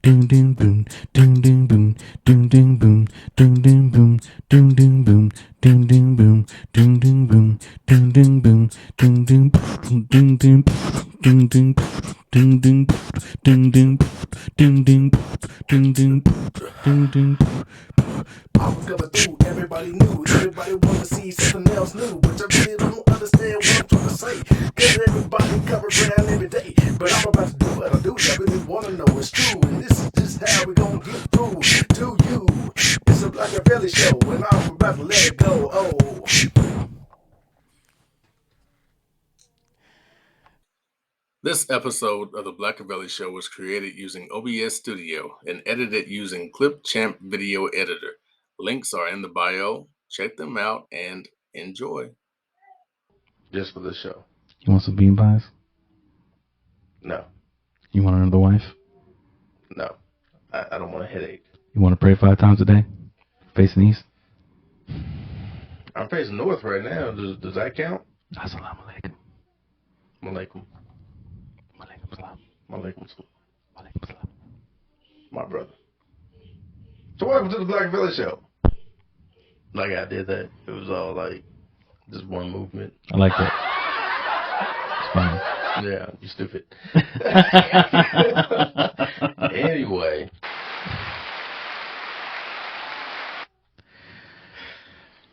ding ding boom, ding ding boom, ding ding boom, ding ding boom, ding ding boom, ding ding boom, ding ding boom, ding ding boom, ding ding ding ding ding ding ding ding ding ding ding ding ding ding ding ding. I was coming through, everybody knew, everybody wanted to see something else new, but I really don't understand what I'm trying to say, cause everybody come around every day, but I'm about to do what I do, I really wanna know it's true, and this is just how we gonna get through to you. It's a Blakkavellie Show, and I'm about to let it go, oh. This episode of the Blakkavellie Show was created using OBS Studio and edited using Clipchamp Video Editor. Links are in the bio. Check them out and enjoy. Just for the show. You want some bean pies? No. You want another wife? No. I don't want a headache. You want to pray 5 times a day? Facing east? I'm facing north right now. Does that count? Assalamu alaikum. Malaikum. Malaikum salam. Malaikum salam. Malaikum salam. My brother. So welcome to the Blakkavellie Show. Like I did that. It was all like just one movement. I like that. It's funny. Yeah, you stupid. Anyway.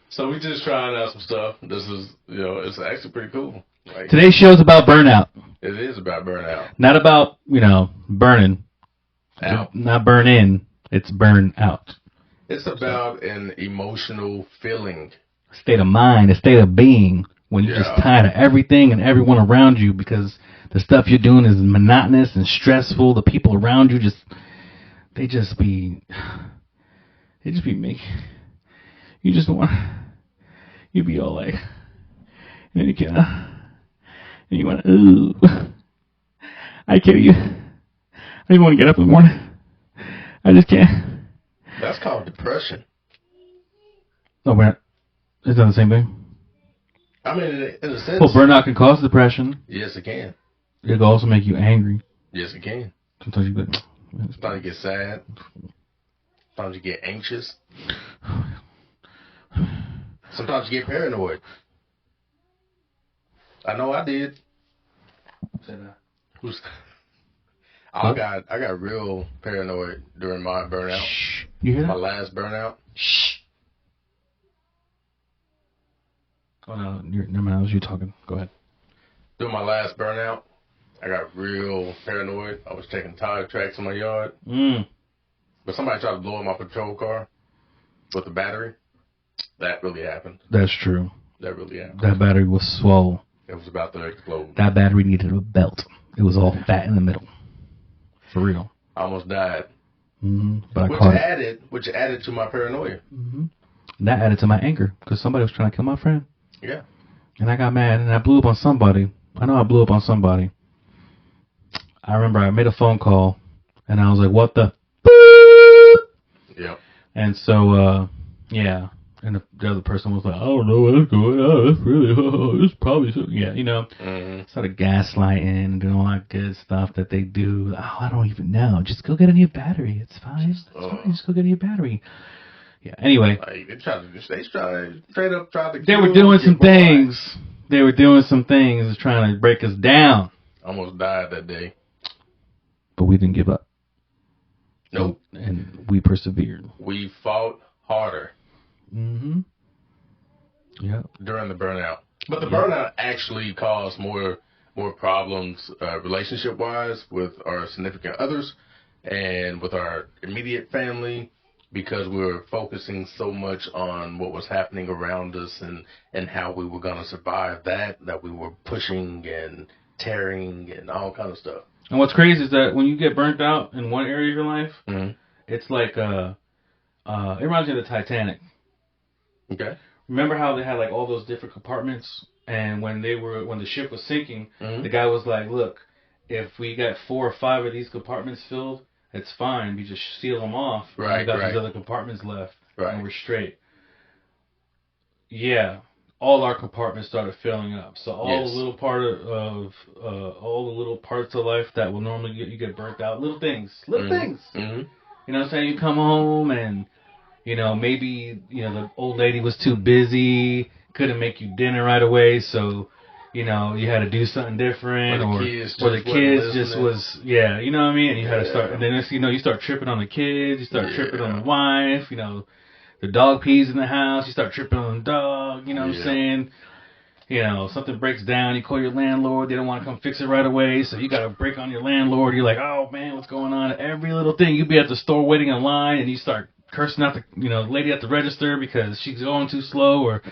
So we just trying out some stuff. This is, it's actually pretty cool. Like, Today's show's about burnout. It is about burnout. Not about, burning. Out. Not burn in. It's burn out. It's about an emotional feeling. A state of mind, a state of being. When you're just tired of everything and everyone around you because the stuff you're doing is monotonous and stressful. The people around you they just be making, you just want, you be all like, and you can't, and you want to, ooh, I can't even, I don't even want to get up in the morning. I just can't. That's called depression. No, we're not, it's not the same thing. I mean, in a sense. Well, burnout can cause depression. Yes, it can. It can also make you angry. Yes, it can. Sometimes you get. Sometimes you get sad. Sometimes you get anxious. Sometimes you get paranoid. I know I did. I got real paranoid during my burnout. Shh. You hear that? My last burnout. Shh. Oh no, never mind. That was you talking. Go ahead. During my last burnout, I got real paranoid. I was taking tire tracks in my yard. But somebody tried to blow up my patrol car with the battery. That really happened. That's true. That really happened. That battery was swole. It was about to explode. That battery needed a belt. It was all fat in the middle. For real. I almost died. But Which added to my paranoia. And that added to my anger because somebody was trying to kill my friend. Yeah. And I got mad and I blew up on somebody. I know I blew up on somebody. I remember I made a phone call and I was like, what the? Yep. And so, yeah. And the other person was like, I don't know what's going on. It's really, it's probably, sort of gaslighting and doing all that good stuff that they do. Oh, I don't even know. Just go get a new battery. It's fine. It's fine. Just go get a new battery. Yeah. Anyway. Like, they straight up tried to. They were doing some things. They were doing some things trying to break us down. Almost died that day. But we didn't give up. Nope. And we persevered. We fought harder. Yeah. During the burnout. But the burnout actually caused more problems relationship-wise with our significant others and with our immediate family because we were focusing so much on what was happening around us and how we were going to survive that we were pushing and tearing and all kind of stuff. And what's crazy is that when you get burnt out in one area of your life, it's like, it reminds me of the Titanic. Okay. Remember how they had like all those different compartments, and when the ship was sinking, the guy was like, "Look, if we got 4 or 5 of these compartments filled, it's fine. We just seal them off. Right. We got these other compartments left, right, and we're straight." Yeah, all our compartments started filling up. So all Yes. the little all the little parts of life that will normally you get burnt out, little things. Mm-hmm. You know what I'm saying? You come home and, you know, maybe, you know, the old lady was too busy, couldn't make you dinner right away, so, you know, you had to do something different, or the kids just was, yeah, you know what I mean? And you had to start, and then, you know, you start tripping on the kids, you start tripping on the wife, you know, the dog pees in the house, you start tripping on the dog, you know what I'm saying? You know, something breaks down, you call your landlord, they don't want to come fix it right away, so you got to break on your landlord, you're like, oh man, what's going on? Every little thing, you'd be at the store waiting in line, and you start cursing out the, you know, lady at the register because she's going too slow, or,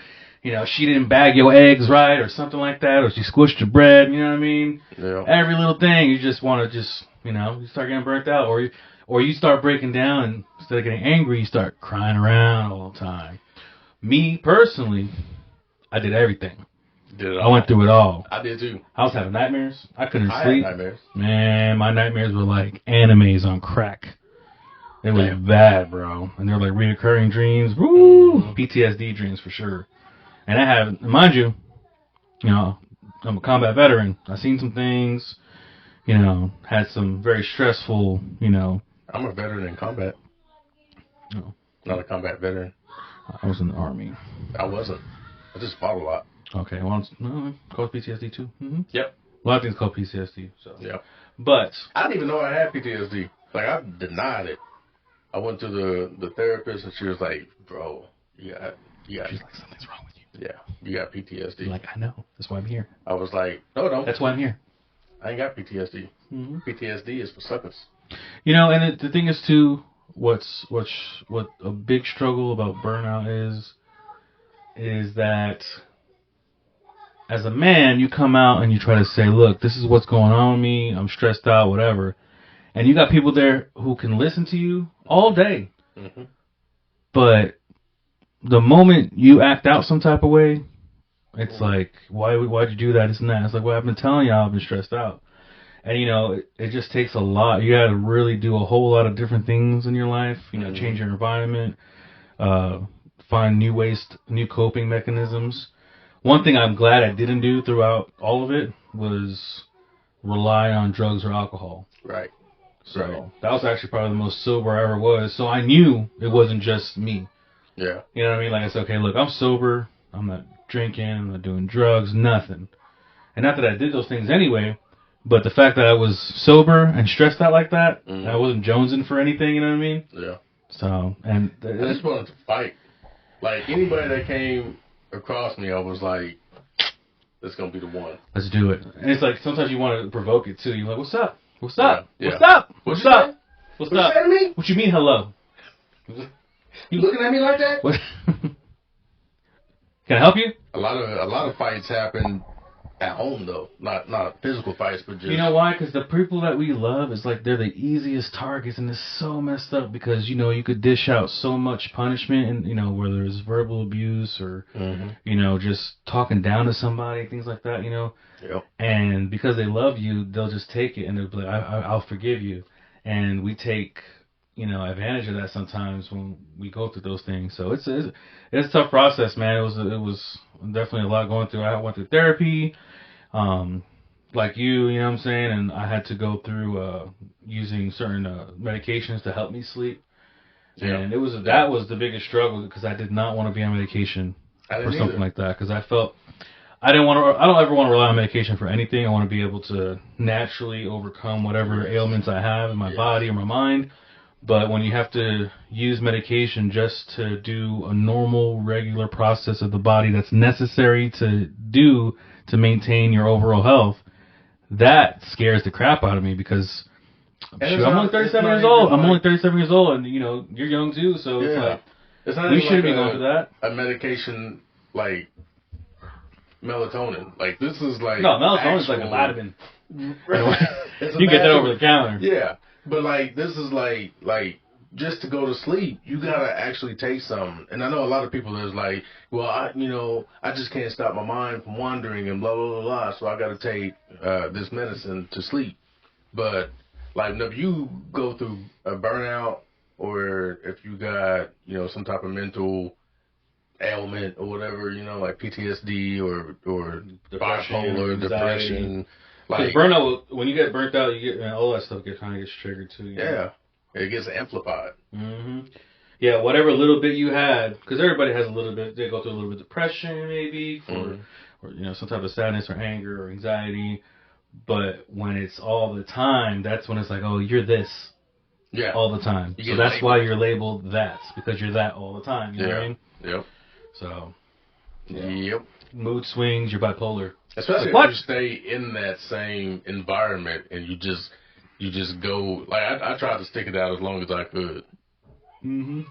you know, she didn't bag your eggs right, or something like that, or she squished your bread, you know what I mean? Yeah. Every little thing, you just want to just, you know, you start getting burnt out, or you start breaking down, and instead of getting angry, you start crying around all the time. Me, personally, I did everything. I went through it all. I did too. I was having nightmares. I couldn't sleep. Had nightmares. Man, my nightmares were like animes on crack. It was bad, bro. And they were like reoccurring dreams. Woo! PTSD dreams for sure. And I have, mind you, I'm a combat veteran. I've seen some things, you know, had some very stressful, you know. I'm a veteran in combat. No. Not a combat veteran. I was in the Army. I wasn't. I just fought a lot. Okay, well, it's called PTSD too. Mm-hmm. Yep. A lot of things called PTSD. So. Yep. But I didn't even know I had PTSD. Like, I denied it. I went to the therapist, and she was like, "Bro, you got." She's like, something's wrong with you. Yeah, you got PTSD. You're like, I know. That's why I'm here. I was like, no. That's why I'm here. I ain't got PTSD. Mm-hmm. PTSD is for suckers. You know, and the thing is too, what a big struggle about burnout is that as a man, you come out and you try to say, look, this is what's going on with me. I'm stressed out, whatever. And you got people there who can listen to you all day. Mm-hmm. But the moment you act out some type of way, it's like, why'd you do that? This and that. It's like, well, I've been telling y'all I've been stressed out. And, you know, it just takes a lot. You got to really do a whole lot of different things in your life. You know, change your environment, find new coping mechanisms. One thing I'm glad I didn't do throughout all of it was rely on drugs or alcohol. Right. So that was actually probably the most sober I ever was. So I knew it wasn't just me. Yeah. You know what I mean? Like I said, okay, look, I'm sober. I'm not drinking. I'm not doing drugs. Nothing. And not that I did those things anyway, but the fact that I was sober and stressed out like that, I wasn't jonesing for anything. You know what I mean? Yeah. So, and I just wanted to fight. Like, anybody that came across me, I was like, "That's gonna be the one. Let's do it." And it's like sometimes you want to provoke it too. You're like, "What's up? What's up? Yeah. What's up? What's What up? What's you up? say to me? What you mean, hello? You looking at me like that?" What? Can I help you? A lot of fights happen at home though, not physical fights, but just, You know why? Because the people that we love is like they're the easiest targets, and it's so messed up because you know you could dish out so much punishment, and you know whether it's verbal abuse or you know just talking down to somebody, things like that, you know. Yep. And because they love you, they'll just take it and they'll be like, I'll forgive you. And we take, you know, advantage of that sometimes when we go through those things. So it's a tough process, man. It was definitely a lot going through. I went through therapy, like you know what I'm saying, and I had to go through using certain medications to help me sleep. Yeah. And that was the biggest struggle because I did not want to be on medication for something like that because I felt I don't ever want to rely on medication for anything. I want to be able to naturally overcome whatever ailments I have in my body or my mind. But when you have to use medication just to do a normal, regular process of the body that's necessary to do to maintain your overall health, that scares the crap out of me because I'm only 37 years old. I'm only 37 years old, and you know you're young too. So it's like we shouldn't be going through that. A medication like melatonin, like this is like melatonin is like a vitamin. You get that over the counter. Yeah. But, like, this is, like, just to go to sleep, you got to actually take something. And I know a lot of people that's like, well, I just can't stop my mind from wandering and blah, blah, blah, blah, so I got to take this medicine to sleep. But, like, if you go through a burnout or if you got, you know, some type of mental ailment or whatever, like PTSD or Depression, bipolar, anxiety. depression. Because burnout, when you get burnt out, you get all that stuff kind of gets triggered too. Yeah, it gets amplified. Mm-hmm. Yeah, whatever little bit you had, because everybody has a little bit. They go through a little bit of depression, maybe, or some type of sadness or anger or anxiety. But when it's all the time, that's when it's like, oh, you're this. Yeah. All the time. So that's labeled. Why you're labeled that, because you're that all the time. You know what I mean? Yep. So. Yeah. Yep. Mood swings. You're bipolar. Especially if you stay in that same environment and you just go, like, I tried to stick it out as long as I could. Mm-hmm.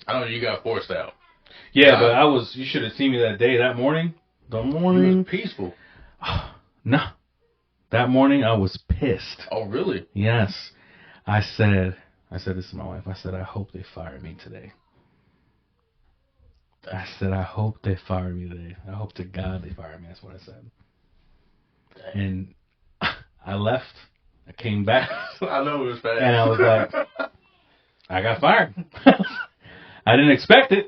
I know you got forced out. Yeah, but you should have seen me that morning. The morning. It was peaceful. No. That morning I was pissed. Oh, really? Yes. I said this to my wife. I said, I hope they fire me today. I said, I hope they fire me today. I hope to God they fire me. That's what I said. And I left. I came back. I know it was bad. And I was like, I got fired. I didn't expect it,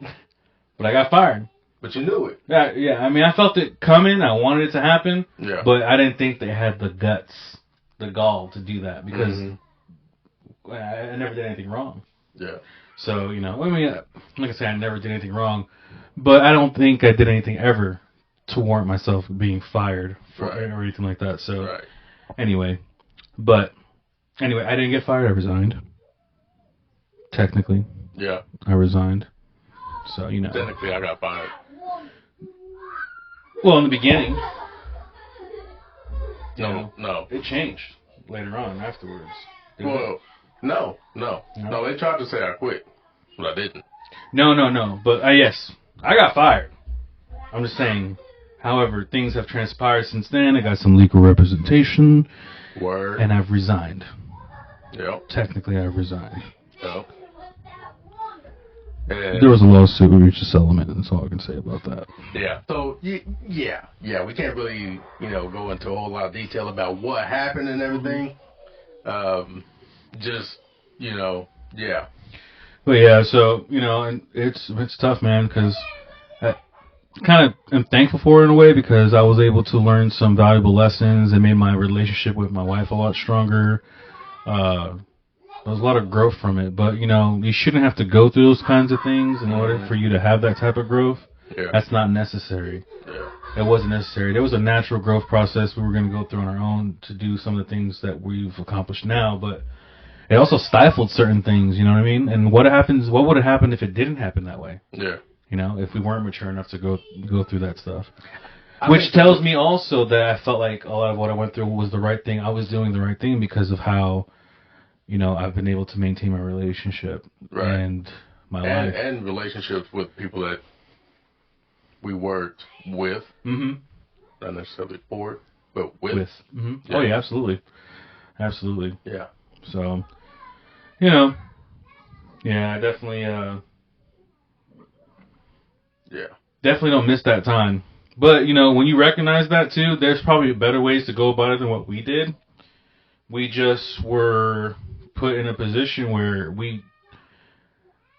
but I got fired. But you knew it. Yeah. I mean, I felt it coming. I wanted it to happen. Yeah. But I didn't think they had the guts, the gall to do that because I never did anything wrong. Yeah. So, I mean, like I said, I never did anything wrong. But I don't think I did anything ever to warrant myself being fired or anything like that. So, anyway, I didn't get fired. I resigned. Technically. Yeah. I resigned. So, Technically, I got fired. Well, in the beginning. No. It changed later on afterwards. No. They tried to say I quit, but I didn't. No. But, yes, I got fired. I'm just saying, however, things have transpired since then. I got some legal representation. Word. And I've resigned. Yep. Technically, I've resigned. Yep. There was a lawsuit. We reached a settlement. That's all I can say about that. Yeah. So, yeah. We can't really, go into a whole lot of detail about what happened and everything. Yeah. But yeah, so, and it's tough, man, because I kind of am thankful for it in a way because I was able to learn some valuable lessons and made my relationship with my wife a lot stronger. There was a lot of growth from it, but, you shouldn't have to go through those kinds of things in order for you to have that type of growth. Yeah. That's not necessary. Yeah. It wasn't necessary. There was a natural growth process we were going to go through on our own to do some of the things that we've accomplished now, but it also stifled certain things, you know what I mean? And what would have happened if it didn't happen that way? Yeah. If we weren't mature enough to go through that stuff. Which tells me also that I felt like a lot of what I went through was the right thing. I was doing the right thing because of how, I've been able to maintain my relationship and my life. And relationships with people that we worked with. Mm-hmm. Not necessarily for, but with. Mm-hmm. Yeah. Oh, yeah, absolutely. Absolutely. Yeah. So, I definitely, definitely don't miss that time. But, when you recognize that, too, there's probably better ways to go about it than what we did. We just were put in a position where we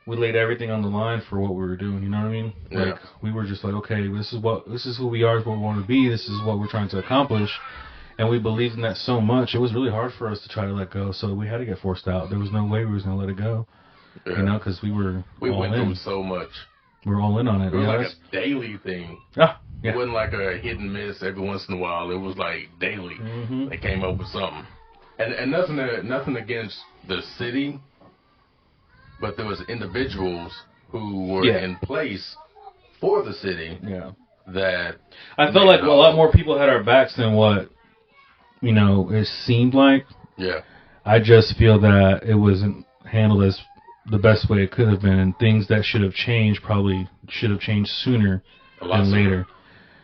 laid everything on the line for what we were doing, you know what I mean? Yeah. Like, we were just like, okay, this is who we are, this is what we want to be, this is what we're trying to accomplish. And we believed in that so much, it was really hard for us to try to let go. So we had to get forced out. There was no way we was going to let it go, because we went through so much. We were all in on it. It was like a daily thing. Yeah. It wasn't like a hit and miss every once in a while. It was like daily. Mm-hmm. They came up with something. And nothing against the city, but there was individuals who were in place for the city. Yeah. That I felt like a lot more people had our backs than what it seemed like. Yeah. I just feel that it wasn't handled as the best way it could have been, and things that should have changed probably should have changed sooner than later.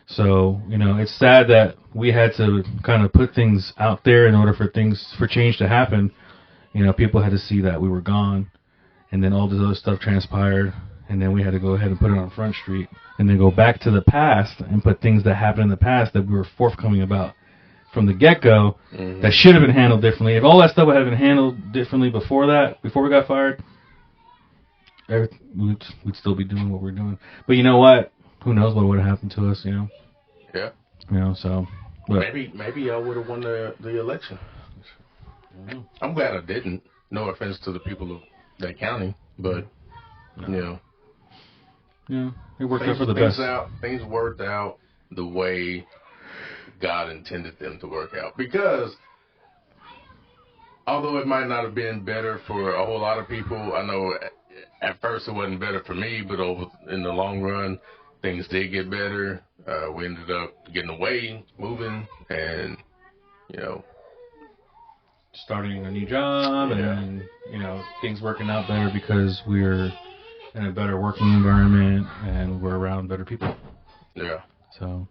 So, it's sad that we had to kind of put things out there in order for change to happen. People had to see that we were gone, and then all this other stuff transpired, and then we had to go ahead and put it on Front Street, and then go back to the past and put things that happened in the past that we were forthcoming about from the get-go that should have been handled differently. If all that stuff had been handled differently before we got fired, we'd still be doing what we're doing. But you know what? Who knows what would have happened to us? Yeah. So. But Maybe I would have won the election. I'm glad I didn't. No offense to the people of that county, but yeah, it worked out for the best. Things worked out the way God intended them to work out. Because although it might not have been better for a whole lot of people, I know at first it wasn't better for me, but in the long run, things did get better. We ended up getting away, moving, and starting a new job, and things working out better because we're in a better working environment and we're around better people. Yeah. So,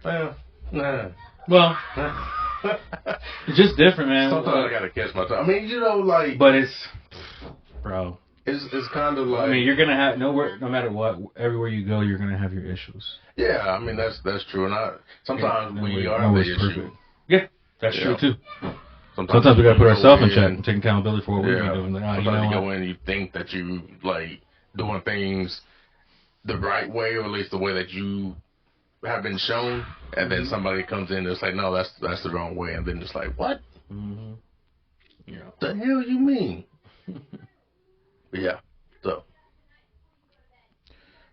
Well, it's just different, man. Sometimes I gotta catch my time. I mean, but it's, bro. It's kind of like. I mean, you're gonna have no matter what. Everywhere you go, you're gonna have your issues. Yeah, I mean that's true, and sometimes we are the issue. Perfect. Yeah, that's true too. Sometimes we gotta put ourselves in check and take accountability for what we're doing. Sometimes you go in and you think that you like doing things the right way, or at least the way that you have been shown, and then somebody comes in and it's like, no, that's the wrong way, and then it's like, what? Mm-hmm. The hell you mean? But yeah, so.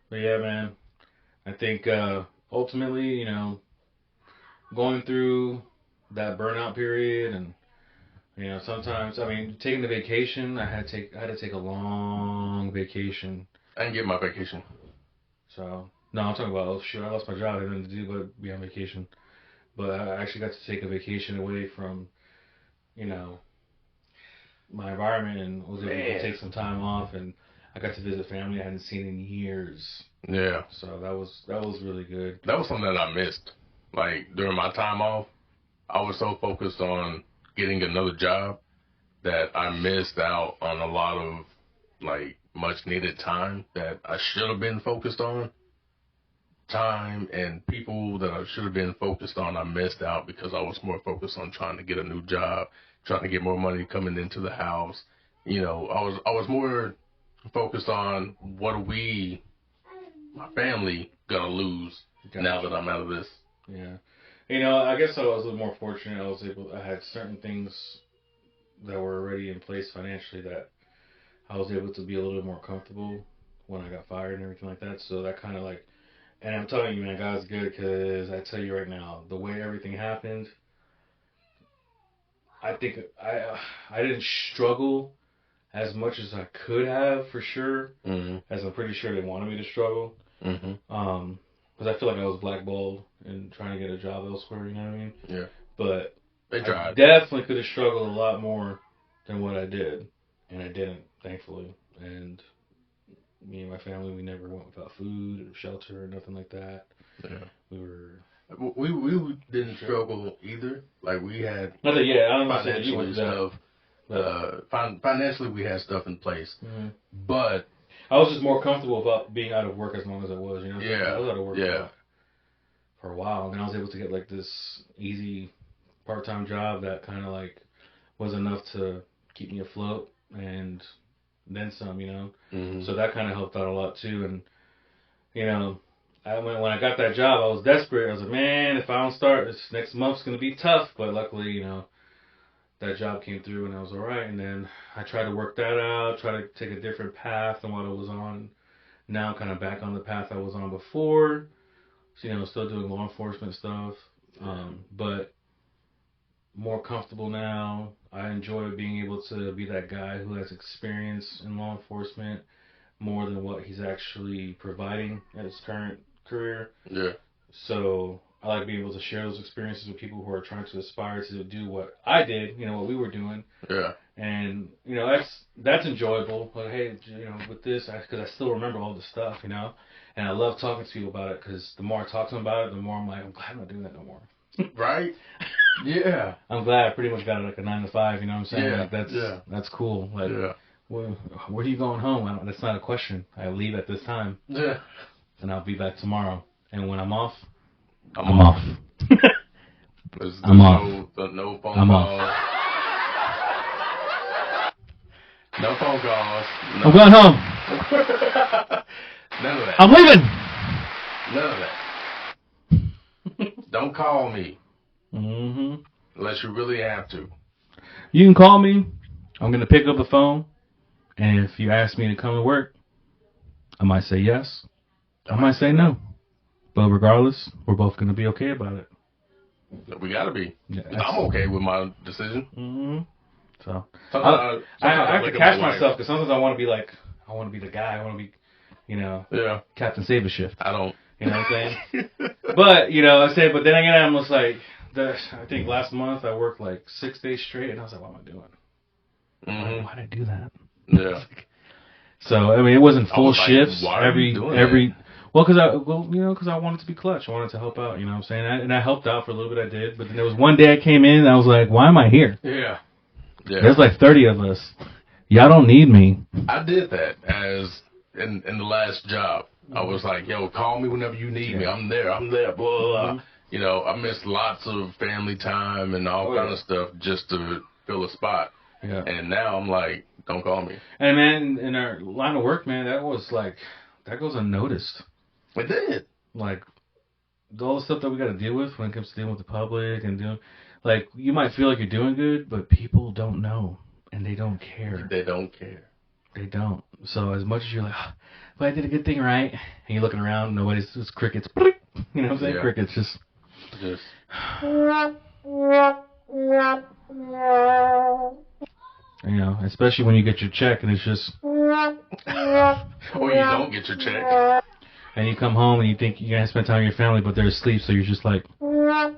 But yeah, man, I think ultimately, going through that burnout period, and sometimes, I mean, taking the vacation, I had to take a long vacation. I didn't get my vacation. So no, I'm talking about I lost my job. I had nothing to do but be on vacation. But I actually got to take a vacation away from, my environment, and was able to take some time off, and I got to visit family I hadn't seen in years. Yeah. So that was really good. That was something that I missed. Like during my time off, I was so focused on getting another job that I missed out on a lot of like much needed time that I should have been focused on. Time and people that I should have been focused on, I missed out because I was more focused on trying to get a new job, trying to get more money coming into the house. I was more focused on what are we, my family, gonna lose now that I'm out of this. Yeah. I guess I was a little more fortunate. I had certain things that were already in place financially that I was able to be a little bit more comfortable when I got fired and everything like that. So that kind of like, and I'm telling you, man, God's good, because I tell you right now, the way everything happened, I think I didn't struggle as much as I could have, for sure, as I'm pretty sure they wanted me to struggle. Because I feel like I was blackballed in trying to get a job elsewhere, you know what I mean? Yeah. But they tried. I definitely could have struggled a lot more than what I did, and I didn't, thankfully. And me and my family, we never went without food or shelter or nothing like that. Yeah. We didn't struggle either. Like we had nothing. Yeah, I don't know financially stuff. Financially, we had stuff in place, but I was just more comfortable about being out of work as long as I was. Yeah. I was out of work for a while, and then I was able to get like this easy part-time job that kind of like was enough to keep me afloat and then some, So that kind of helped out a lot too. And when I got that job, I was desperate. I was like, man, if I don't start, this next month's gonna be tough. But luckily, that job came through and I was all right. And then I tried to work that out, try to take a different path than what I was on. Now I'm kind of back on the path I was on before. So, still doing law enforcement stuff, but more comfortable now. I enjoy being able to be that guy who has experience in law enforcement more than what he's actually providing at his current career. Yeah. So I like being able to share those experiences with people who are trying to aspire to do what I did, what we were doing. Yeah. And, that's enjoyable. But hey, with this, because I still remember all the stuff, and I love talking to people about it, because the more I talk to them about it, the more I'm like, I'm glad I'm not doing that no more. Right? Yeah. I'm glad I pretty much got like a 9 to 5, you know what I'm saying? Yeah. Like that's cool. Like, where are you going home? That's not a question. I leave at this time. Yeah. And I'll be back tomorrow. And when I'm off, I'm off. I'm off. No phone I'm calls. off. No phone calls. No. I'm going home. None of that. I'm leaving. None of that. Don't call me. Mm-hmm. Unless you really have to. You can call me. I'm going to pick up the phone. And if you ask me to come to work, I might say yes. I might say no. But regardless, we're both going to be okay about it. We got to be. Yeah, I'm okay with my decision. Mm-hmm. So Sometimes I have look to at catch my wife. myself because sometimes I want to be like, I want to be the guy. I want to be, Yeah. Captain Save a Shift. I don't. You know what I'm saying? But, but then again, I'm just like, I think last month I worked like 6 days straight, and I was like, what am I doing? Mm-hmm. Why did I do that? Yeah. So, I mean, it wasn't full was like, shifts. why are you doing that? Well, because I wanted to be clutch. I wanted to help out, you know what I'm saying? And I helped out for a little bit, I did. But then there was one day I came in, and I was like, why am I here? Yeah. There's like 30 of us. Y'all don't need me. I did that as in the last job. I was like, yo, call me whenever you need me. I'm there, blah, blah, blah. Mm-hmm. I missed lots of family time and all kind of stuff just to fill a spot. Yeah. And now I'm like, don't call me. And man, in our line of work, man, that goes unnoticed. It did. Like, all the stuff that we got to deal with when it comes to dealing with the public and like, you might feel like you're doing good, but people don't know and they don't care. They don't care. They don't. So as much as you're like, but I did a good thing, right? And you're looking around, nobody's just crickets. You know what I'm saying? Yeah. Crickets just. Especially when you get your check and it's just. Or you don't get your check. And you come home and you think you're going to spend time with your family, but they're asleep, so you're just like. Got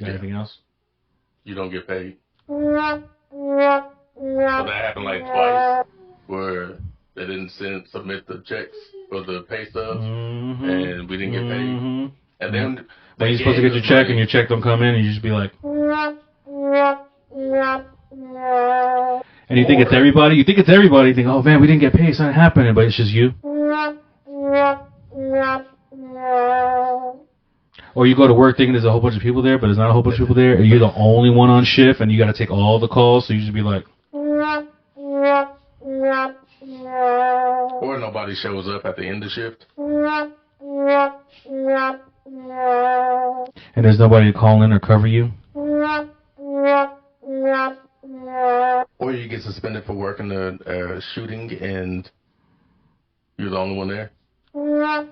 anything else? You don't get paid. So that happened like twice, where they didn't submit the checks for the pay stubs, and we didn't get paid. Mm-hmm. And then you're supposed to get your check, and your check don't come in, and you just be like. And you think it's everybody. You think it's everybody. You think, oh man, we didn't get paid, something happening, but it's just you. Or you go to work thinking there's a whole bunch of people there, but there's not a whole bunch of people there, and you're the only one on shift, and you got to take all the calls, so you just be like. Or nobody shows up at the end of shift. And there's nobody to call in or cover you. Or you get suspended for working a shooting, and you're the only one there. Or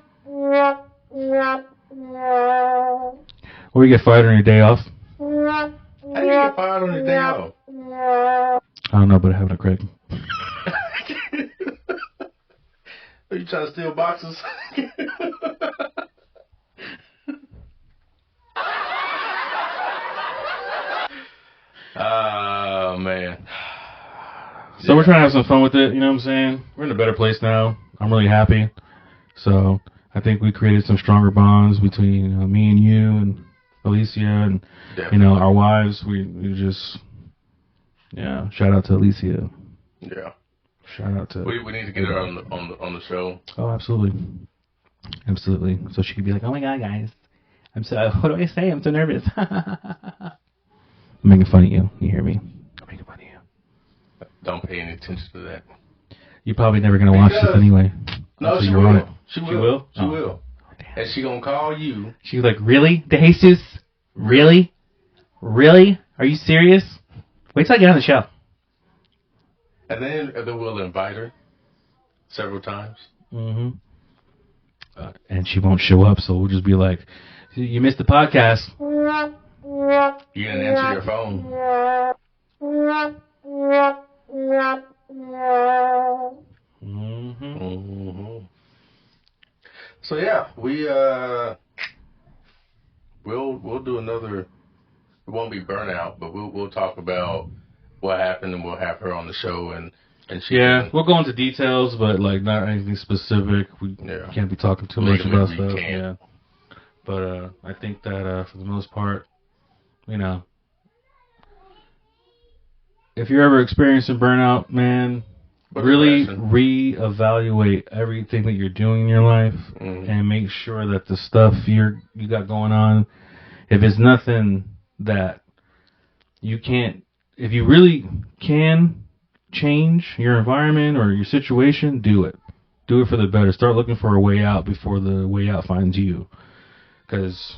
you get fired on your day off. How do you get fired on your day off? I don't know, but I have it, Craig. Are you trying to steal boxes? Oh, man. So we're trying to have some fun with it, you know what I'm saying? We're in a better place now. I'm really happy. So I think we created some stronger bonds between me and you and Alicia and, our wives. We just, shout out to Alicia. Yeah. Shout out to... We need to get her on the show. Oh, absolutely. Absolutely. So she could be like, oh my God, guys. What do I say? I'm so nervous. I'm making fun of you. You hear me? I'm making fun of you. Don't pay any attention to that. You're probably never going to watch this anyway. No, so she will. She will. She will. Oh, and she going to call you. She's like, really? DeJesus? Really? Really? Are you serious? Wait till I get on the show. And then we'll invite her several times. Mm-hmm. And she won't show up, so we'll just be like, you missed the podcast. You didn't answer your phone. Mm-hmm. Mm-hmm. So yeah, we'll do another. It won't be burnout, but we'll talk about what happened, and we'll have her on the show, and she. Yeah, we'll go into details, but like not anything specific. We can't be talking too much about stuff. Yeah, but I think that for the most part, if you're ever experiencing burnout, man, really reevaluate everything that you're doing in your life, and make sure that the stuff you got going on, if it's nothing that you can't, if you really can change your environment or your situation, do it. Do it for the better. Start looking for a way out before the way out finds you. Because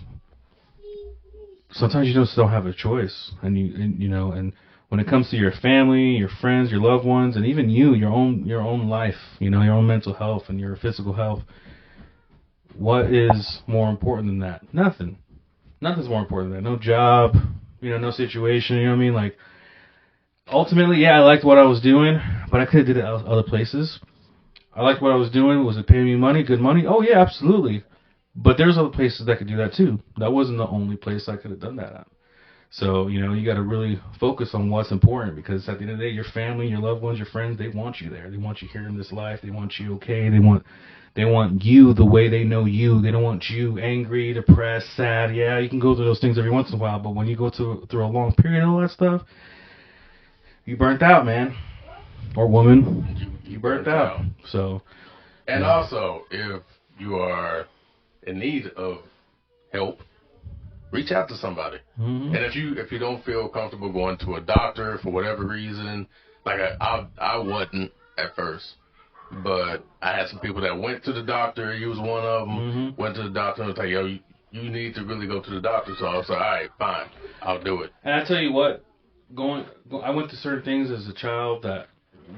sometimes you just don't have a choice. And when it comes to your family, your friends, your loved ones, and even your own life, your own mental health and your physical health, what is more important than that? Nothing. Nothing's more important than that. No job, no situation, you know what I mean? Like, ultimately, yeah, I liked what I was doing, but I could have did it other places. I liked what I was doing. Was it paying me money, good money? Oh, yeah, absolutely. But there's other places that could do that, too. That wasn't the only place I could have done that at. So, you got to really focus on what's important, because at the end of the day, your family, your loved ones, your friends, they want you there. They want you here in this life. They want you okay. They want you the way they know you. They don't want you angry, depressed, sad. Yeah, you can go through those things every once in a while, but when you go through a long period of all that stuff, you burnt out, man. Or woman, you burnt out. So, and also, if you are in need of help, reach out to somebody. Mm-hmm. And if you don't feel comfortable going to a doctor for whatever reason, like I wasn't at first, but I had some people that went to the doctor. He was one of them. Mm-hmm. Went to the doctor and was like, yo, you need to really go to the doctor. So I was like, all right, fine, I'll do it. And I tell you what, I went to certain things as a child that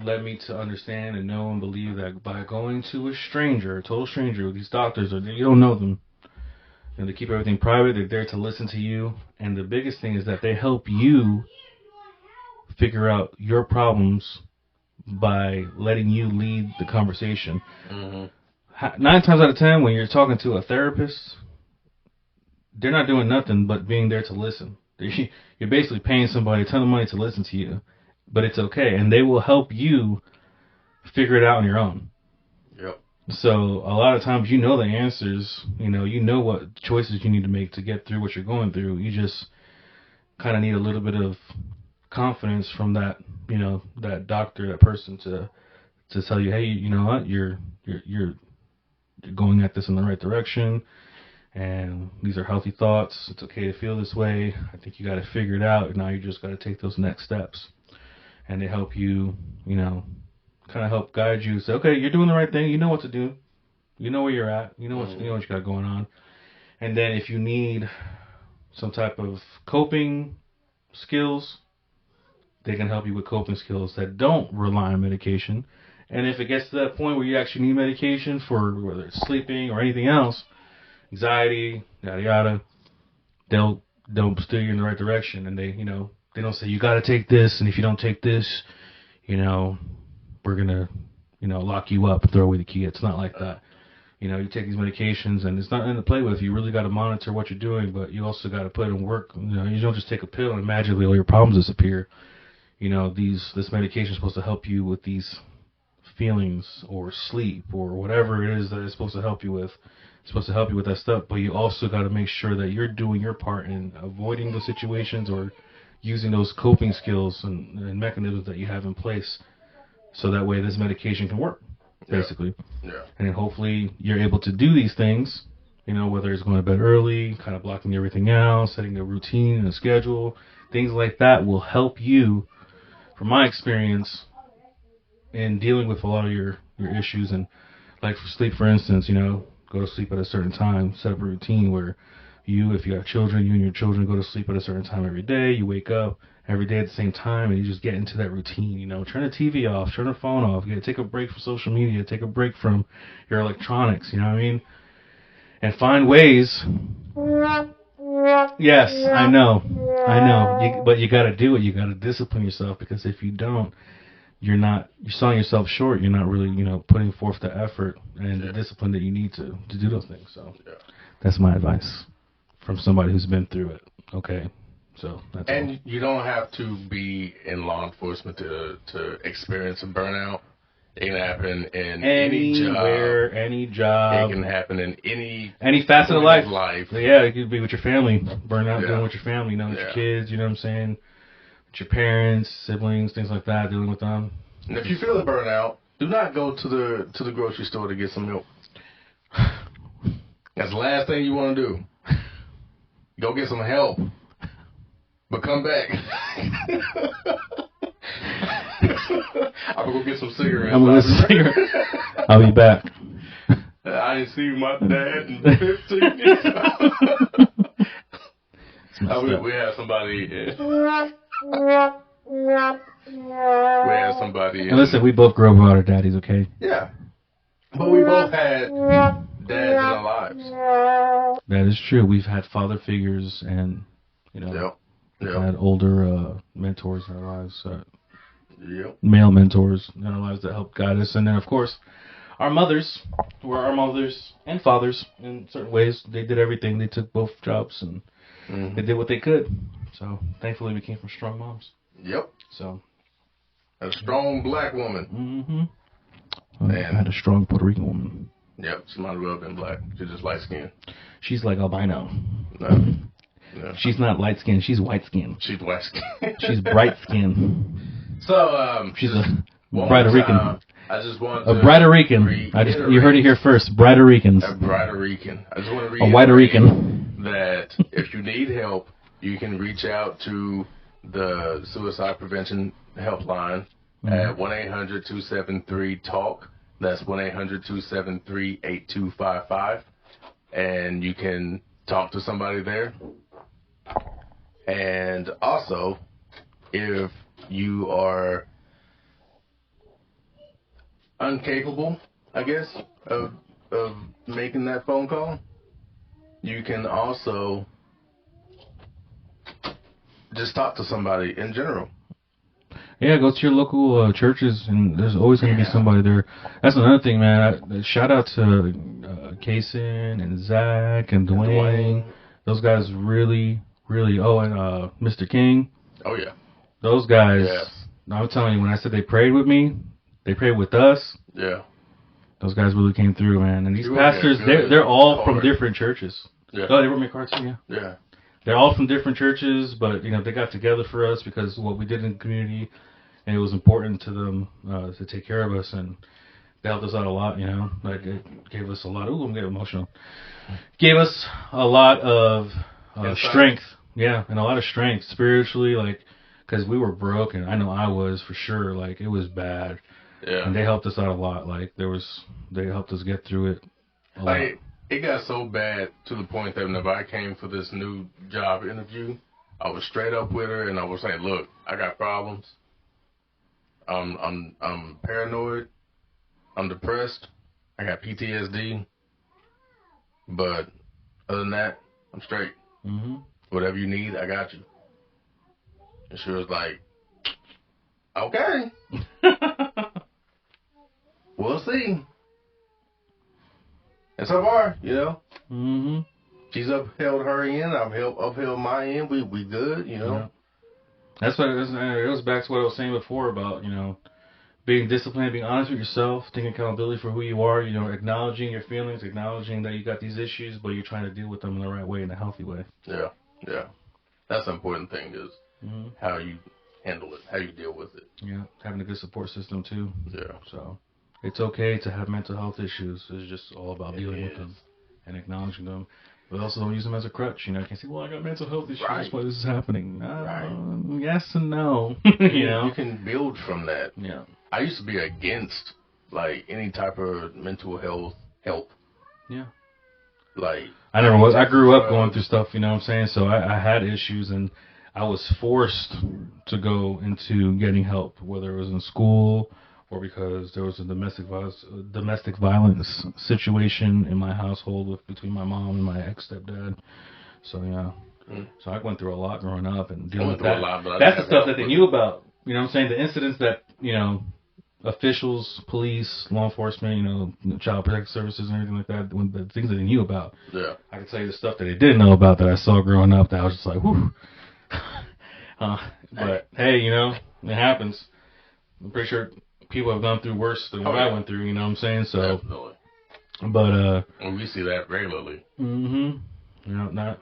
led me to understand and know and believe that by going to a total stranger, these doctors, you don't know them, they keep everything private. They're there to listen to you, and the biggest thing is that they help you figure out your problems by letting you lead the conversation. Mm-hmm. 9 times out of 10, when you're talking to a therapist, they're not doing nothing but being there to listen. You're basically paying somebody a ton of money to listen to you, but it's okay, and they will help you figure it out on your own. Yep. So a lot of times the answers, you know what choices you need to make to get through what you're going through. You just kind of need a little bit of confidence from that, that doctor, that person to tell you, hey, you know what, you're going at this in the right direction, and these are healthy thoughts. It's okay to feel this way. I think you got to figure it out. Now you just got to take those next steps, and they help you, kind of help guide you. Say, okay, you're doing the right thing. You know what to do. You know where you're at. You know what you got going on. And then if you need some type of coping skills, they can help you with coping skills that don't rely on medication. And if it gets to that point where you actually need medication for whether it's sleeping or anything else, anxiety, yada yada, they'll steer you in the right direction. And they don't say you got to take this, and if you don't take this, we're gonna lock you up, throw away the key. It's not like that. You take these medications, and it's nothing to play with. You really got to monitor what you're doing, but you also got to put in work. You don't just take a pill and magically all your problems disappear. This medication is supposed to help you with these feelings or sleep or whatever it is that it's supposed to help you with. It's supposed to help you with that stuff, but you also got to make sure that you're doing your part in avoiding those situations or using those coping skills and mechanisms that you have in place, so that way this medication can work, basically. Yeah. And hopefully you're able to do these things, whether it's going to bed early, kind of blocking everything out, setting a routine and a schedule. Things like that will help you, from my experience, in dealing with a lot of your issues. And like for sleep, for instance, go to sleep at a certain time, set up a routine where if you have children, you and your children go to sleep at a certain time every day. You wake up every day at the same time, and you just get into that routine. Turn the TV off, turn the phone off. You got to take a break from social media, take a break from your electronics. You know what I mean? And find ways. Yes, I know. But you got to do it. You got to discipline yourself, because if you don't, you're selling yourself short. You're not really, putting forth the effort and the discipline that you need to do those things. So that's my advice from somebody who's been through it. Okay. So that's all. You don't have to be in law enforcement to experience a burnout. It can happen in anywhere, any job. It can happen in any facet of life. Yeah, it could be with your family. Burnout, dealing with your family, with your kids. You know what I'm saying? With your parents, siblings, things like that. Dealing with them. And if you feel a burnout, do not go to the grocery store to get some milk. That's the last thing you want to do. Go get some help. But come back. I'm gonna go get some cigarettes. I'm gonna get some cigarettes. I'll be back. I ain't seen my dad in 15 years. We had somebody. We had somebody. And listen, we both grew up without our daddies, okay? Yeah. But we both had dads in our lives. That is true. We've had father figures and, you know, we've had older mentors in our lives, male mentors in our lives that helped guide us. And then, of course, our mothers were our mothers and fathers in certain ways. They did everything. They took both jobs and they did what they could. So, thankfully, we came from strong moms. Yep. So, a strong black woman. I had a strong Puerto Rican woman. Yep, she might as well have been black. She's just light skinned. She's like albino. No. She's not light skinned. She's white skinned. She's white skinned. She's bright skinned. So she's a Brighter Rican. I just want a Brighter Rican. You heard it here first. Brighter Ricans. A Brighter Rican. I just want to read a Whiter Rican. That if you need help, you can reach out to the Suicide Prevention Helpline at 1-800-273-TALK. That's 1-800-273-8255. And you can talk to somebody there. And also, if you are incapable, I guess, of making that phone call, you can also just talk to somebody in general. Yeah, go to your local churches, and there's always going to be somebody there. That's another thing, man. Shout out to Kason and Zach and Dwayne. Those guys really, really. Oh, and Mr. King. Oh, yeah. Those guys. Yes. I'm telling you, when I said they prayed with me, they prayed with us. Yeah. Those guys really came through, man. And these pastors, they're all from different churches. Yeah. Oh, they wrote me cards too, yeah. Yeah. They're all from different churches, but, you know, they got together for us because of what we did in the community, and it was important to them to take care of us, and they helped us out a lot, you know. Like, it gave us a lot. Ooh, I'm getting emotional. Gave us a lot of strength. Yeah, and a lot of strength spiritually, like, because we were broken. I know I was, for sure. Like, it was bad. Yeah. And they helped us out a lot. Like, they helped us get through it a lot. It got so bad to the point that whenever I came for this new job interview, I was straight up with her, and I was saying, look, I got problems. I'm paranoid. I'm depressed. I got PTSD. But other than that, I'm straight. Mm-hmm. Whatever you need, I got you. And she was like, okay. We'll see. And so far, you know, she's upheld her end. I've upheld my end. We good, you know. Yeah. That's what it goes back to what I was saying before about, you know, being disciplined, being honest with yourself, taking accountability for who you are, you know, acknowledging your feelings, acknowledging that you got these issues, but you're trying to deal with them in the right way, in a healthy way. Yeah, yeah. That's the important thing is how you handle it, how you deal with it. Yeah, having a good support system too. Yeah. So it's okay to have mental health issues. It's just all about dealing with them and acknowledging them. But also don't use them as a crutch. You know, you can't say, well, I got mental health issues. That's why this is happening. Yes and no. You know? You can build from that. Yeah. I used to be against, like, any type of mental health help. Yeah. Like, I never was. I grew up going through stuff, you know what I'm saying? So I had issues, and I was forced to go into getting help, whether it was in school or because there was a domestic violence situation in my household between my mom and my ex-stepdad. So, yeah. So I went through a lot growing up and dealing with that. That's the stuff that they knew about. You know what I'm saying? The incidents that, you know, officials, police, law enforcement, you know, child protective services and everything like that, the things that they knew about. Yeah. I can tell you the stuff that they didn't know about that I saw growing up that I was just like, whew. But, hey, you know, it happens. I'm pretty sure people have gone through worse than what I went through, you know what I'm saying? So, definitely. But, and we see that regularly. You know, not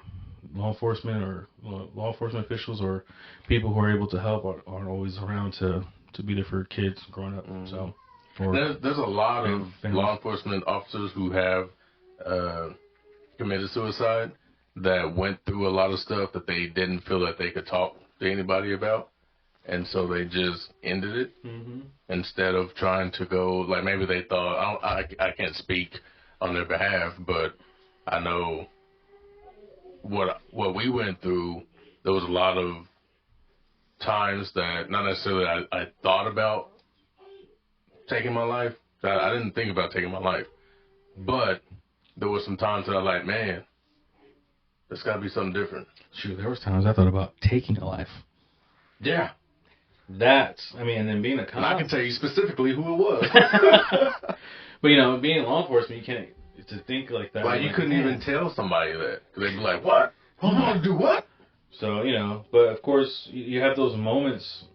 law enforcement officials or people who are able to help aren't always around to be there for kids growing up. So, there's a lot of law enforcement officers who have committed suicide, that went through a lot of stuff that they didn't feel that they could talk to anybody about. And so they just ended it instead of trying to go, like maybe they thought, I can't speak on their behalf, but I know what we went through. There was a lot of times that not necessarily I thought about taking my life. I didn't think about taking my life, but there were some times that I like, man, there's got to be something different. Shoot, there was times I thought about taking a life. Yeah. And then being a cop. And I can tell you specifically who it was. But, being in law enforcement, you can't, to think like that. Like, you couldn't even tell somebody that. Because they'd be like, what? You want to do what? So, but of course, you have those moments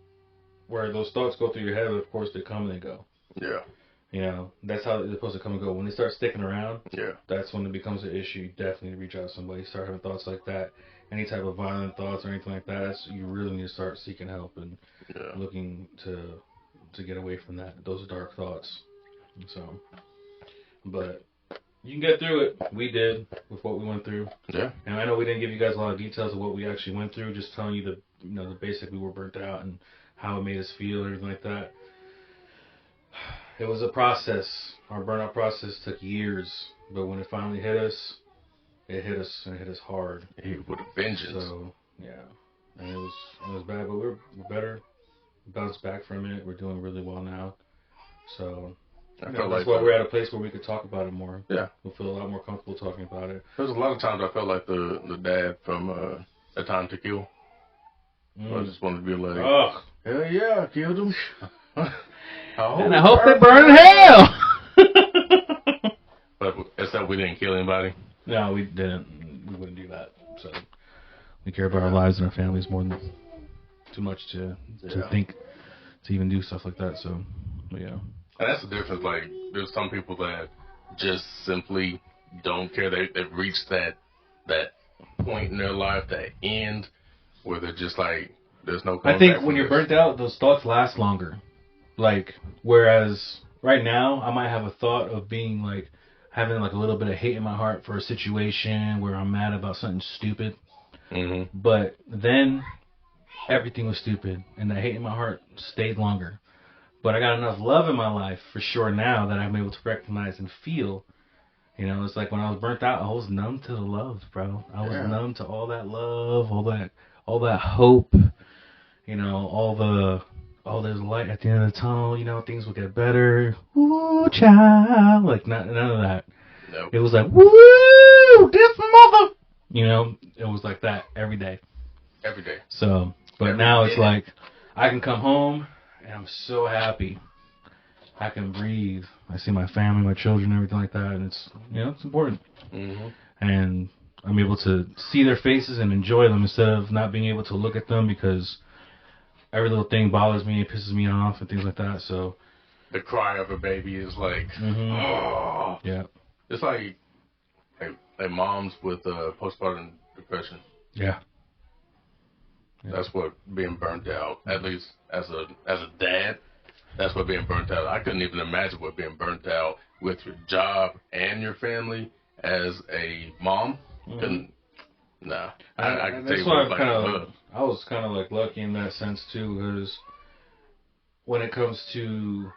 where those thoughts go through your head, but of course they come and they go. Yeah. That's how they're supposed to come and go. When they start sticking around, yeah, that's when it becomes an issue. You definitely reach out to somebody, start having thoughts like that. Any type of violent thoughts or anything like that, you really need to start seeking help and looking to get away from that, those dark thoughts. So, but you can get through it. We did with what we went through. Yeah. And I know we didn't give you guys a lot of details of what we actually went through, just telling you the basic we were burnt out and how it made us feel and everything like that. It was a process. Our burnout process took years, but when it finally hit us, it hit us hard. With a vengeance. So, yeah. And it was bad, but we're better. We bounced back from it. We're doing really well now. So, that's why we're at a place where we could talk about it more. Yeah. We'll feel a lot more comfortable talking about it. There's a lot of times I felt like the dad from A Time to Kill. I just wanted to be like, oh, hell yeah, I killed him. And I hope they burn in hell. But except we didn't kill anybody. No, we didn't. We wouldn't do that. So we care about our lives and our families more than too much to think to even do stuff like that. So, yeah. And that's the difference. Like, there's some people that just simply don't care. They've reached that point in their life, that end, where they're just like, there's no coming I think back when from you're this. burnt out, those thoughts last longer. Like, whereas right now, I might have a thought of being like, having like a little bit of hate in my heart for a situation where I'm mad about something stupid. Mm-hmm. But then everything was stupid, and that hate in my heart stayed longer. But I got enough love in my life for sure now that I'm able to recognize and feel. It's like when I was burnt out, I was numb to the love, bro. I was numb to all that love, all that hope. All there's light at the end of the tunnel. Things will get better. Ooh, child. Like none of that. Nope. It was like, woo, this mother. It was like that every day. Every day. So, but now it's like I can come home and I'm so happy. I can breathe. I see my family, my children, everything like that, and it's it's important. Mm-hmm. And I'm able to see their faces and enjoy them instead of not being able to look at them because every little thing bothers me, it pisses me off, and things like that. So the cry of a baby is like, oh, yeah. It's like moms with postpartum depression. Yeah. That's what being burnt out. At least as a dad, that's what being burnt out. I couldn't even imagine what being burnt out with your job and your family as a mom. Couldn't. Nah. I can tell you what, I was kind of like lucky in that sense too, because when it comes to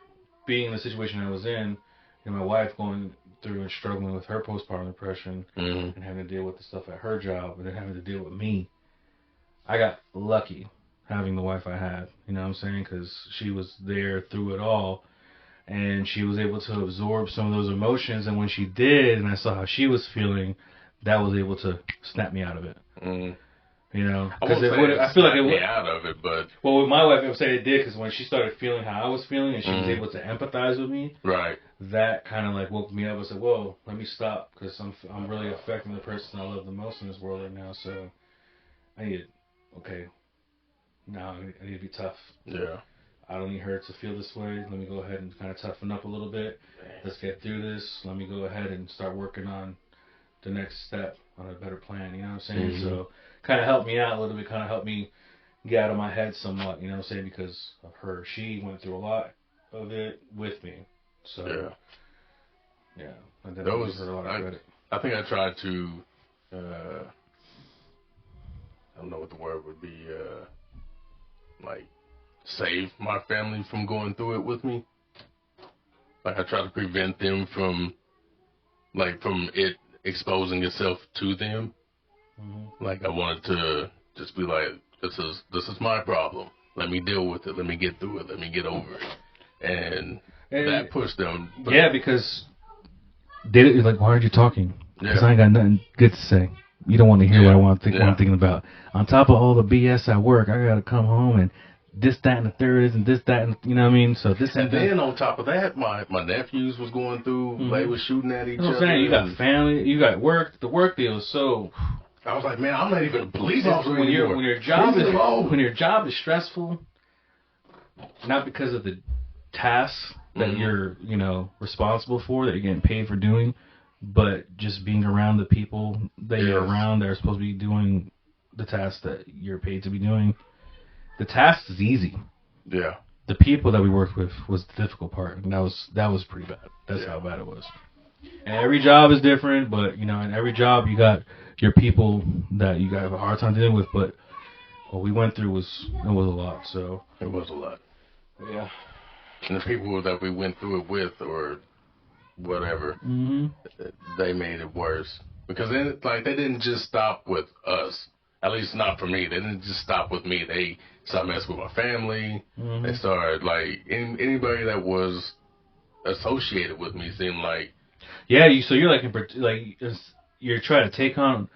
being in the situation I was in, and my wife going through and struggling with her postpartum depression and having to deal with the stuff at her job and then having to deal with me, I got lucky having the wife I had. You know what I'm saying? Because she was there through it all, and she was able to absorb some of those emotions. And when she did, and I saw how she was feeling, that was able to snap me out of it. Because I feel like it would out of it, but with my wife, I would say it did, because when she started feeling how I was feeling and she was able to empathize with me, right, that kind of like woke me up. I said, "Whoa, let me stop," because I'm really affecting the person I love the most in this world right now. So I need now I need to be tough. Yeah. I don't need her to feel this way. Let me go ahead and kind of toughen up a little bit. Let's get through this. Let me go ahead and start working on the next step on a better plan. You know what I'm saying? So kind of helped me out a little bit. Kind of helped me get out of my head somewhat. You know what I'm saying? Because of her. She went through a lot of it with me. So yeah. I definitely give her a lot of credit. I think I tried to I don't know what the word would be, like, save my family from going through it with me. Like, I try to prevent them from it exposing itself to them. Mm-hmm. Like, I wanted to just be like, this is my problem. Let me deal with it. Let me get through it. Let me get over it. And that pushed them. Yeah, because they like, why aren't you talking? Because I ain't got nothing good to say. You don't want to hear what what I'm thinking about. On top of all the BS at work, I got to come home and this, that, and the third is, and this, that, and you know what I mean? So this and then on top of that, my nephews was going through, mm-hmm. They was shooting at each other. I'm saying, you got family, you got work. The work deal is so... I was like, man, I'm not even a police officer anymore. When your job is stressful, not because of the tasks that mm-hmm. you're, responsible for, that you're getting paid for doing, but just being around the people that you're around that are supposed to be doing the tasks that you're paid to be doing. The task is easy. Yeah. The people that we worked with was the difficult part, and that was pretty bad. That's how bad it was. And every job is different, but in every job you got your people that you got a hard time dealing with. But what we went through was a lot. So it was a lot. Yeah. And the people that we went through it with, or whatever, mm-hmm. they made it worse because they didn't just stop with us. At least not for me. They didn't just stop with me. They started messing with my family. Mm-hmm. They started, anybody that was associated with me seemed like... Yeah, so you're you're trying to take on...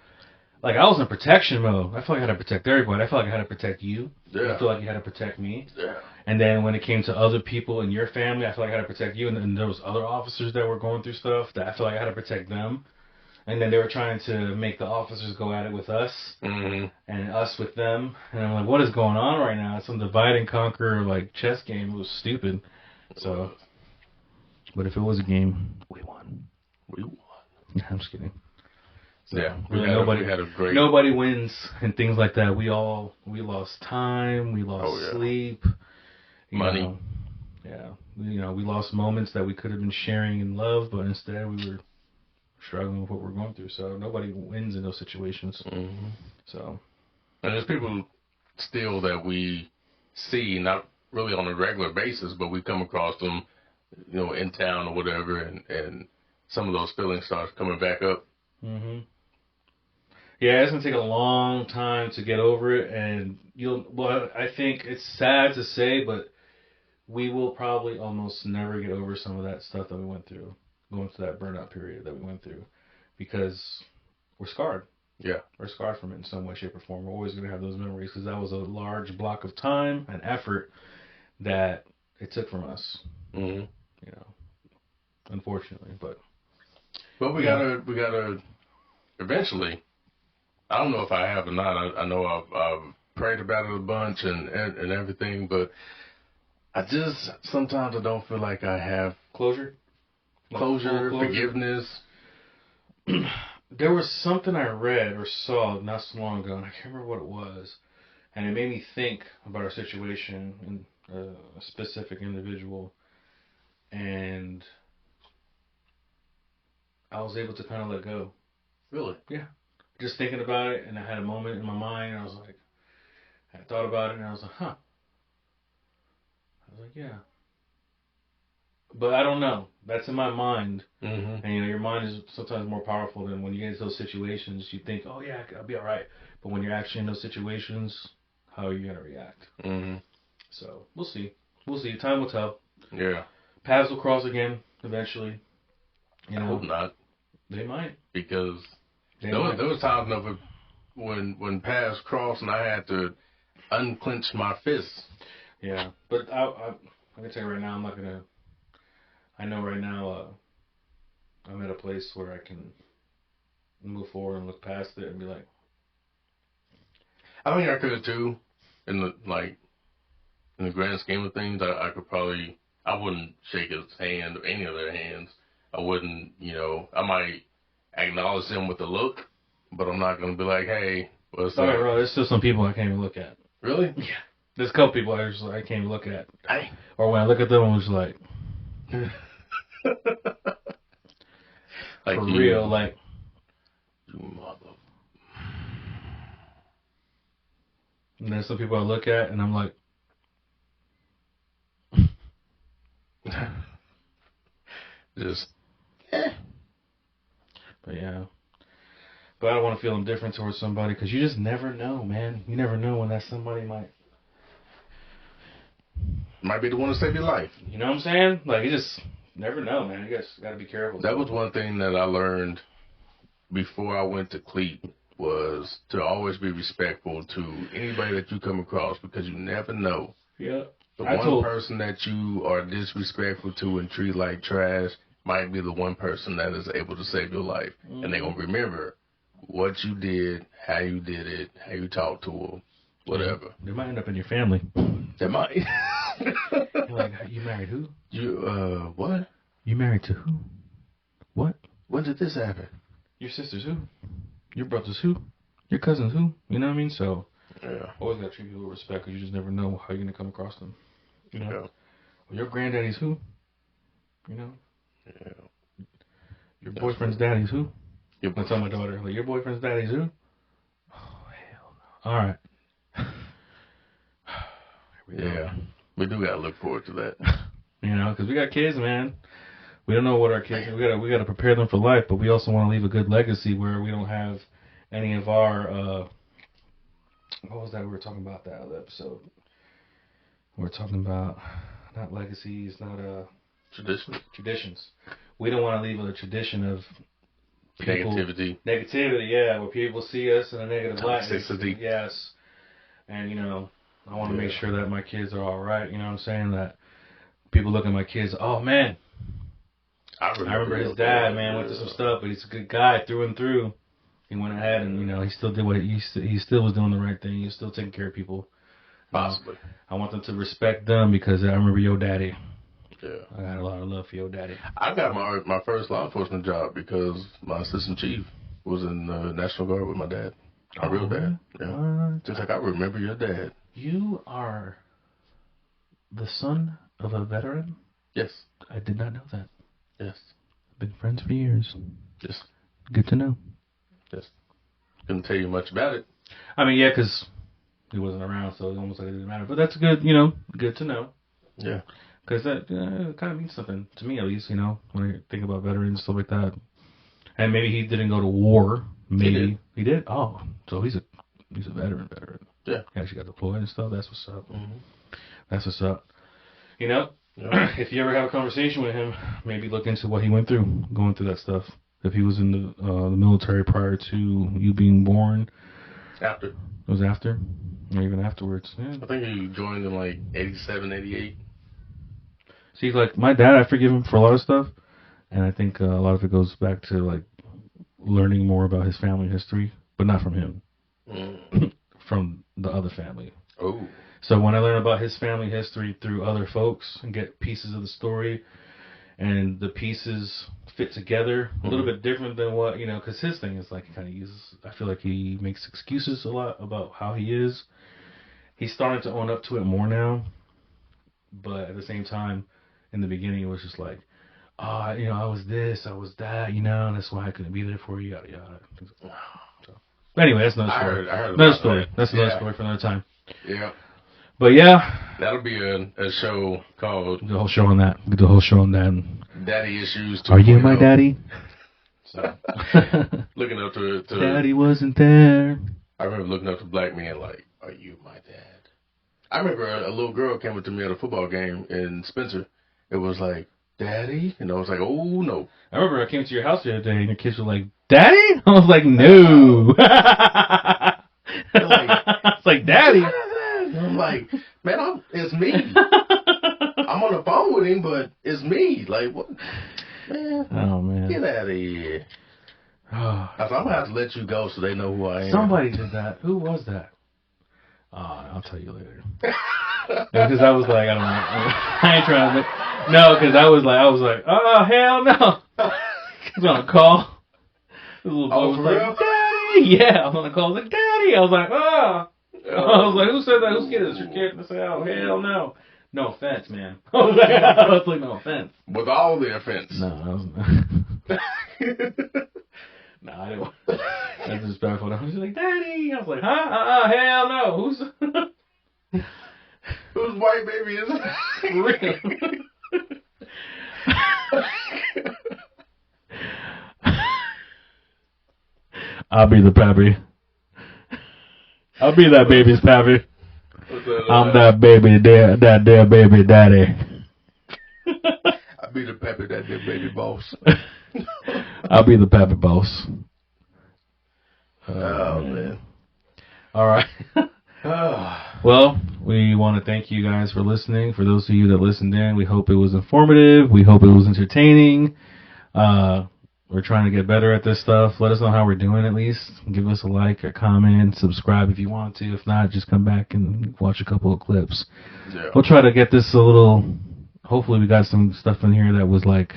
I was in protection mode. I felt like I had to protect everybody. I felt like I had to protect you. Yeah. I feel like you had to protect me. Yeah. And then when it came to other people in your family, I felt like I had to protect you. And then there was other officers that were going through stuff that I felt like I had to protect them. And then they were trying to make the officers go at it with us, mm-hmm. and us with them. And I'm like, what is going on right now? It's some divide and conquer chess game. It was stupid. So, but if it was a game, we won. We won. I'm just kidding. So, yeah, nobody wins and things like that. We lost time. We lost sleep. Money. We lost moments that we could have been sharing in love, but instead we were struggling with what we're going through. So nobody wins in those situations. Mm-hmm. So, and there's people still that we see, not really on a regular basis, but we come across them, in town or whatever, and some of those feelings start coming back up. Mm-hmm. Yeah, it's gonna take a long time to get over it, and I think it's sad to say, but we will probably almost never get over some of that stuff that we went through. Going through that burnout period that we went through, because we're scarred. Yeah. We're scarred from it in some way, shape, or form. We're always going to have those memories because that was a large block of time and effort that it took from us. Mm-hmm. Unfortunately, but we gotta eventually. I don't know if I have or not. I know I've prayed about it a bunch and everything, but I just sometimes I don't feel like I have closure, forgiveness. There was something I read or saw not so long ago, and I can't remember what it was, and it made me think about our situation and a specific individual, and I was able to kind of let go. Really? Yeah. Just thinking about it, and I had a moment in my mind, and I thought about it, and I was like, huh. I was like, yeah. But I don't know. That's in my mind. Mm-hmm. And, your mind is sometimes more powerful than when you get into those situations. You think, oh, yeah, I'll be all right. But when you're actually in those situations, how are you going to react? Mm-hmm. So, we'll see. We'll see. Time will tell. Yeah. Paths will cross again eventually. I hope not. They might. Because there was times when paths crossed and I had to unclench my fists. Yeah. But I can tell you right now, I'm not going to... I know right now I'm at a place where I can move forward and look past it and be like... I think I could too. In the grand scheme of things, I could probably... I wouldn't shake his hand or any of their hands. I wouldn't, I might acknowledge them with a look, but I'm not going to be like, hey, what's up? Bro, there's still some people I can't even look at. Really? Yeah. There's a couple people I can't even look at. Hey. Or when I look at them, I'm just like... like for real, you mother. And there's some people I look at and I'm like, just, but yeah. But I don't want to feel indifferent towards somebody because you just never know, man. You never know when that somebody might be the one to save your life. You know what I'm saying? Like, you just never know, man. You guys got to be careful. That was one thing that I learned before I went to CLEAT, was to always be respectful to anybody that you come across, because you never know. Yeah. The one person that you are disrespectful to and treat like trash might be the one person that is able to save your life. Mm-hmm. And they're going to remember what you did, how you did it, how you talked to them, whatever. They might end up in your family. They might. You're like, you married who? You, what? You married to who? What? When did this happen? Your sisters who? Your brothers who? Your cousins who? You know what I mean? So, yeah. Always got to treat people with respect, because you just never know how you're going to come across them. You know? Yeah. Well, your granddaddy's who? You know? Yeah. Your boyfriend's daddy's who? I tell my daughter, like, your boyfriend's daddy's who? Oh, hell no. All right. Yeah. We do got to look forward to that. You know, because we got kids, man. We don't know what our kids. We got to prepare them for life, but we also want to leave a good legacy where we don't have any of our. What was that we were talking about that other episode? We're talking about not legacies, not traditions. We don't want to leave a tradition of people, negativity. Yeah, where people see us in a negative light. Toxicity. Yes, and you know, I want to make sure that my kids are all right. You know what I'm saying? That people look at my kids. Oh man. I remember his dad, man, went through some stuff, but he's a good guy through and through. He went ahead and, you know, he still did what he still was doing the right thing. He was still taking care of people. Possibly. I want them to respect them because I remember your daddy. Yeah. I got a lot of love for your daddy. I got my first law enforcement job because my assistant chief was in the National Guard with my dad. My real dad. Yeah. Just like I remember your dad. You are the son of a veteran? Yes. I did not know that. Yes. Been friends for years. Yes. Good to know. Yes. Couldn't tell you much about it. I mean, yeah, because he wasn't around, so it almost like it didn't matter. But that's good, you know, good to know. Yeah. Because that kind of means something, to me at least, you know, when I think about veterans and stuff like that. And maybe he didn't go to war. Maybe. He did? Oh, so he's a veteran. Yeah. He actually got deployed and stuff. That's what's up. Mm-hmm. That's what's up. You know? If you ever have a conversation with him, maybe look into what he went through, going through that stuff. If he was in the military prior to you being born. After. It was after? Or even afterwards. Yeah. I think he joined in like 87, 88. See, like, my dad, I forgive him for a lot of stuff. And I think a lot of it goes back to, like, learning more about his family history. But not from him. From the other family. Oh. So when I learn about his family history through other folks and get pieces of the story, and the pieces fit together a little bit different than what, you know, because his thing is like he kind of uses, I feel like he makes excuses a lot about how he is. He's starting to own up to it more now, but at the same time, in the beginning, it was just like, oh, you know, I was this, I was that, you know, and that's why I couldn't be there for you, yada, yada. So, anyway, that's another story. I heard another story. That's another story for another time. Yeah. But yeah. That'll be a show called... The whole show on that. The whole show on that. Daddy Issues 2.0. Are you my daddy? So, looking up to... Daddy wasn't there. I remember looking up to black men like, are you my dad? I remember a little girl came up to me at a football game in Spencer. It was like, Daddy? And I was like, oh, no. I remember I came to your house the other day and your kids were like, Daddy? I was like, no. It's like, Daddy? I'm like, man, it's me. I'm on the phone with him, but it's me. Like, what? Man, oh, man. Get out of here. I thought I'm going to have to let you go so they know who I am. Somebody did that. Who was that? I'll tell you later. Because I was like, I don't know. I ain't trying to... No, because I was like, oh, hell no. I was on a call. The little boy was like, Daddy. Yeah, I was on a call. I was like, Daddy. I was like, oh. I was like, who said that? Whose kid is your kid? And I said, oh, hell no. No offense, man. I was like, no offense. With all the offense. No, I was Nah, I didn't. That's disrespectful. I was like, Daddy. I was like, huh? Hell no. Whose white baby is it? For real. I'll be the pappy. I'll be that baby's pappy. I'm that baby, that there baby daddy. I'll be the pappy, that there baby boss. I'll be the pappy boss. Oh, man. All right. Well, we want to thank you guys for listening. For those of you that listened in, we hope it was informative. We hope it was entertaining. We're trying to get better at this stuff. Let us know how we're doing at least. Give us a like, a comment, subscribe if you want to. If not, just come back and watch a couple of clips. Yeah. We'll try to get this a little... Hopefully we got some stuff in here that was like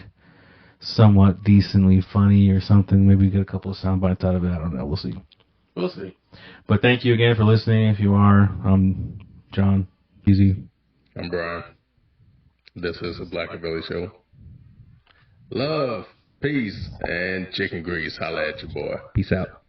somewhat decently funny or something. Maybe get a couple of sound bites out of it. I don't know. We'll see. We'll see. But thank you again for listening. If you are, I'm John. Easy. I'm Brian. This is the Blakkavellie Show. Love, peace, and chicken grease. Holla at your boy. Peace out.